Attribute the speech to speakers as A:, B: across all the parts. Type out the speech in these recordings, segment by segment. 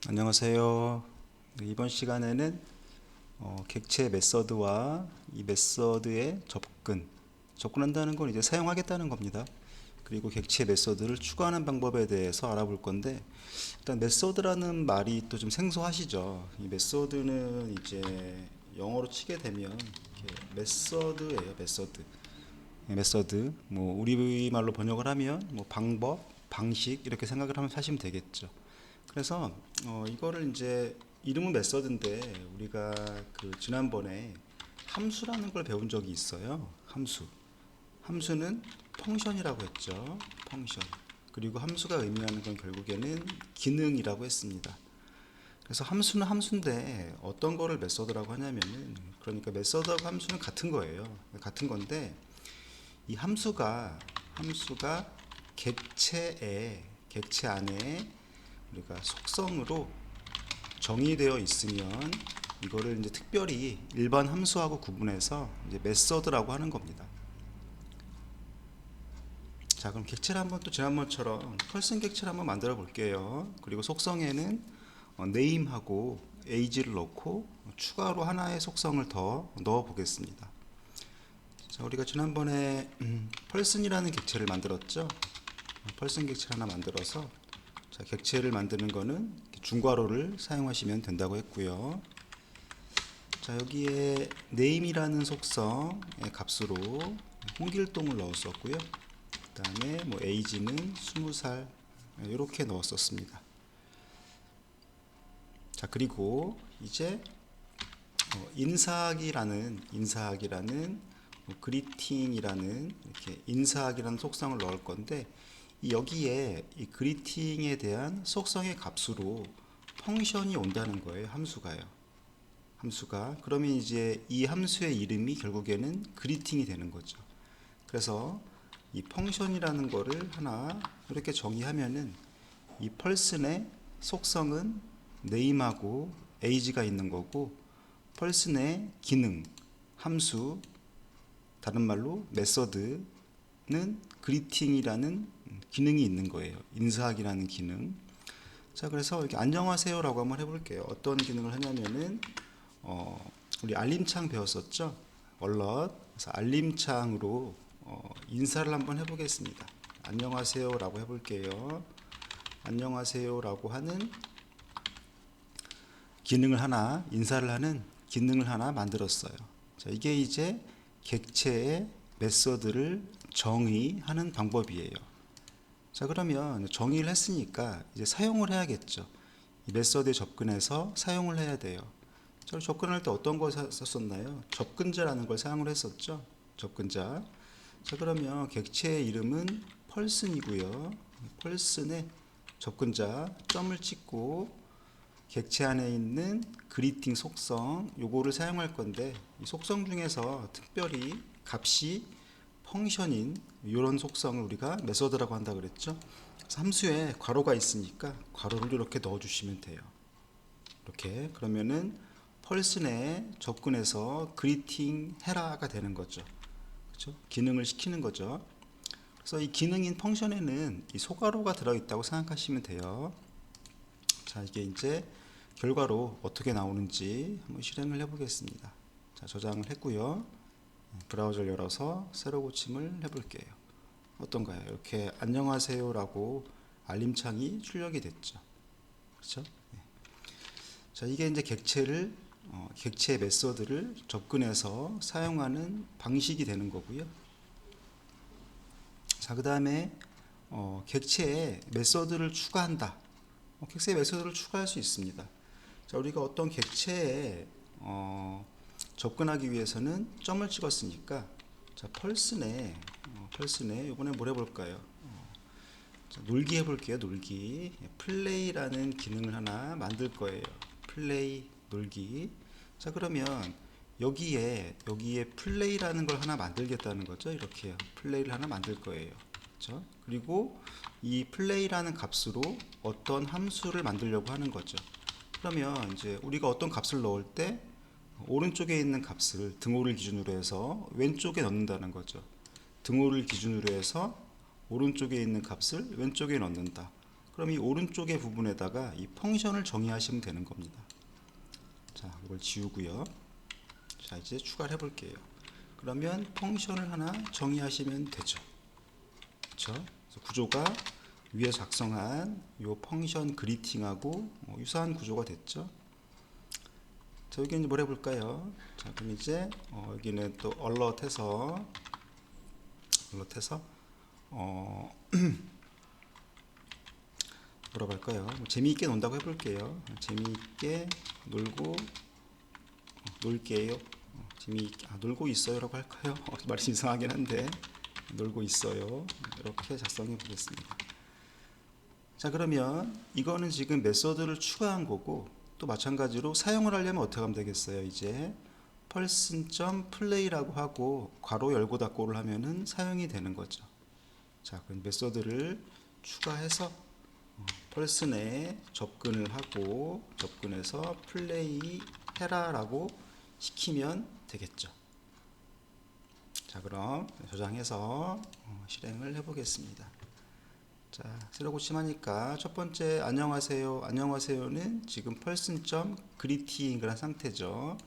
A: 안녕하세요. 이번 시간에는 객체 메서드와 이 메서드의 접근한다는 건 이제 사용하겠다는 겁니다. 그리고 객체 메서드를 추가하는 방법에 대해서 알아볼 건데, 일단 메서드라는 말이 또 좀 생소하시죠? 이 메서드는 이제 영어로 치게 되면 이렇게 메서드예요, 메서드. 메서드, 뭐 우리말로 번역을 하면 뭐 방법, 방식 이렇게 생각을 하면 하시면 되겠죠. 그래서 이거를 이제 이름은 메서드인데 우리가 그 지난번에 함수라는 걸 배운 적이 있어요. 함수는 펑션이라고 했죠. 펑션. 그리고 함수가 의미하는 건 결국에는 기능이라고 했습니다. 그래서 함수는 함수인데 어떤 거를 메서드라고 하냐면은, 그러니까 메서드하고 함수는 같은 거예요. 같은 건데 이 함수가 객체 안에 우리가 속성으로 정의되어 있으면 이거를 이제 특별히 일반 함수하고 구분해서 이제 메서드라고 하는 겁니다. 자, 그럼 객체를 한번 또 지난번처럼 펄슨 객체를 한번 만들어 볼게요. 그리고 속성에는 name하고 age를 넣고 추가로 하나의 속성을 더 넣어 보겠습니다. 자, 우리가 지난번에 펄슨이라는 객체를 만들었죠. 펄슨 객체를 하나 만들어서, 자, 객체를 만드는 거는 중괄호를 사용하시면 된다고 했고요. 자, 여기에 name이라는 속성의 값으로 홍길동을 넣었었고요. 그 다음에 뭐 age는 20살 이렇게 넣었었습니다. 자, 그리고 이제 인사학이라는 뭐 그리팅이라는 이렇게 인사학이라는 속성을 넣을 건데, 여기에 이 그리팅에 대한 속성의 값으로 펑션이 온다는 거예요. 함수가 그러면 이제 이 함수의 이름이 결국에는 그리팅이 되는 거죠. 그래서 이 펑션이라는 거를 하나 이렇게 정의하면은 이 펄슨의 속성은 name하고 age가 있는 거고, 펄슨의 기능 함수, 다른 말로 메서드는 그리팅이라는 기능이 있는 거예요. 인사학이라는 기능. 자, 그래서 이렇게 안녕하세요라고 한번 해볼게요. 어떤 기능을 하냐면은 우리 알림창 배웠었죠? 얼럿. 그래서 알림창으로 인사를 한번 해보겠습니다. 안녕하세요라고 해볼게요. 안녕하세요라고 하는 인사를 하는 기능을 하나 만들었어요. 자, 이게 이제 객체의 메서드를 정의하는 방법이에요. 자, 그러면 정의를 했으니까 이제 사용을 해야겠죠. 이 메서드에 접근해서 사용을 해야 돼요. 자, 접근할 때 어떤 걸 썼었나요? 접근자라는 걸 사용을 했었죠. 접근자. 자, 그러면 객체의 이름은 펄슨이고요. 펄슨의 접근자 점을 찍고 객체 안에 있는 그리팅 속성 요거를 사용할 건데, 이 속성 중에서 특별히 값이 펑션인 이런 속성을 우리가 메서드라고 한다 그랬죠. 그래서 함수에 괄호가 있으니까 괄호를 이렇게 넣어 주시면 돼요. 이렇게 그러면은 펄슨에 접근해서 그리팅 해라가 되는 거죠. 그렇죠? 기능을 시키는 거죠. 그래서 이 기능인 펑션에는 이 소괄호가 들어 있다고 생각하시면 돼요. 자, 이게 이제 결과로 어떻게 나오는지 한번 실행을 해 보겠습니다. 자, 저장을 했고요. 브라우저를 열어서 새로 고침을 해 볼게요. 어떤가요? 이렇게 안녕하세요라고 알림창이 출력이 됐죠. 그렇죠? 자, 이게 이제 객체 메서드를 접근해서 사용하는 방식이 되는 거고요. 자, 그 다음에 객체에 메서드를 추가한다. 객체에 메서드를 추가할 수 있습니다. 자, 우리가 어떤 객체에 접근하기 위해서는 점을 찍었으니까, 자, 펄슨에 이번에 뭘 해볼까요? 자, 놀기 해볼게요. 놀기. 플레이라는 기능을 하나 만들 거예요. 플레이, 놀기. 자, 그러면 여기에 플레이라는 걸 하나 만들겠다는 거죠. 이렇게요. 플레이를 하나 만들 거예요. 그렇죠? 그리고 이 플레이라는 값으로 어떤 함수를 만들려고 하는 거죠. 그러면 이제 우리가 어떤 값을 넣을 때 오른쪽에 있는 값을 등호를 기준으로 해서 왼쪽에 넣는다는 거죠. 등호를 기준으로 해서 오른쪽에 있는 값을 왼쪽에 넣는다. 그럼 이 오른쪽의 부분에다가 이 펑션을 정의하시면 되는 겁니다. 자, 이걸 지우고요. 자, 이제 추가를 해볼게요. 그러면 펑션을 하나 정의하시면 되죠. 그렇죠? 그래서 구조가 위에 작성한 이 펑션 그리팅하고 유사한 구조가 됐죠. 자, 여기 이제 뭘 해볼까요? 자, 그럼 이제 여기는 또 alert해서 뭐라고 할까요? 재미있게 논다고 해볼게요. 재미있게 놀게요. 재미있게 놀고 있어요라고 할까요? 말이 이상하긴 한데 놀고 있어요. 이렇게 작성해 보겠습니다. 자, 그러면 이거는 지금 메소드를 추가한 거고, 또 마찬가지로 사용을 하려면 어떻게 하면 되겠어요? 이제 person.play라고 하고 괄호 열고 닫고를 하면은 사용이 되는 거죠. 자, 그럼 메소드를 추가해서 person에 접근을 하고 접근해서 플레이 해라라고 시키면 되겠죠. 자, 그럼 저장해서 실행을 해보겠습니다. 자, 새로 고침하니까 첫 번째 안녕하세요는 지금 person.greeting이라는 상태죠.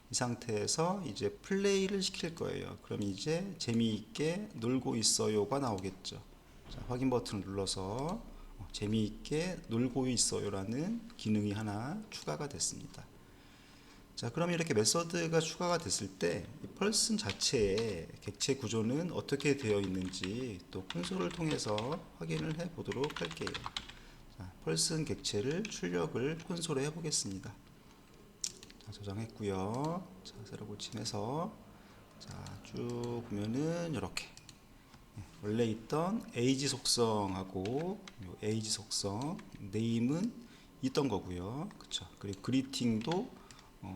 A: 이 상태에서 이제 플레이를 시킬 거예요. 그럼 이제 재미있게 놀고 있어요가 나오겠죠. 자, 확인 버튼을 눌러서 재미있게 놀고 있어요라는 기능이 하나 추가가 됐습니다. 자, 그럼 이렇게 메서드가 추가가 됐을 때 펄슨 자체의 객체 구조는 어떻게 되어 있는지 또 콘솔을 통해서 확인을 해 보도록 할게요. 자, 펄슨 객체를 출력을 콘솔에 해 보겠습니다. 자, 저장했고요. 자, 새로 고침해서 자, 쭉 보면은 이렇게 원래 있던 에이지 속성하고 에이지 속성 네임은 있던 거고요. 그쵸? 그리고 그리팅도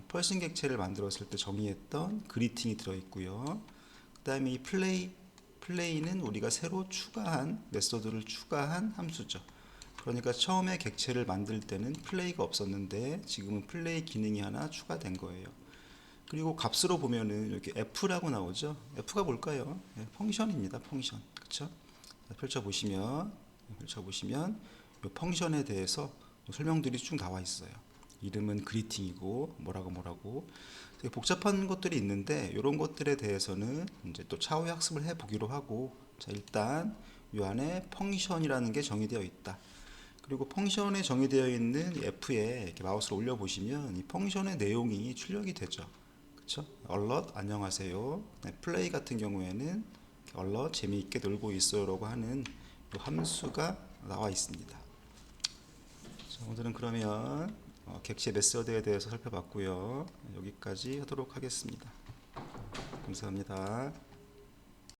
A: 펄싱 객체를 만들었을 때 정의했던 그리팅이 들어있고요. 그 다음에 이 플레이는 우리가 새로 추가한 메소드를 추가한 함수죠. 그러니까 처음에 객체를 만들 때는 플레이가 없었는데 지금은 플레이 기능이 하나 추가된 거예요. 그리고 값으로 보면은 이렇게 f라고 나오죠. f가 뭘까요? 네, 펑션입니다. 펑션. 그쵸? 펼쳐보시면 이 펑션에 대해서 설명들이 쭉 나와 있어요. 이름은 그리팅이고 뭐라고 되게 복잡한 것들이 있는데 이런 것들에 대해서는 이제 또 차후에 학습을 해 보기로 하고, 자, 일단 이 안에 펑션이라는 게 정의되어 있다. 그리고 펑션에 정의되어 있는 f에 이렇게 마우스를 올려 보시면 이 펑션의 내용이 출력이 되죠. 그렇죠? alert 안녕하세요. 네, 플레이 같은 경우에는 alert 재미있게 놀고 있어요라고 하는 이 함수가 나와 있습니다. 자, 오늘은 그러면 객체 메서드에 대해서 살펴봤고요. 여기까지 하도록 하겠습니다. 감사합니다.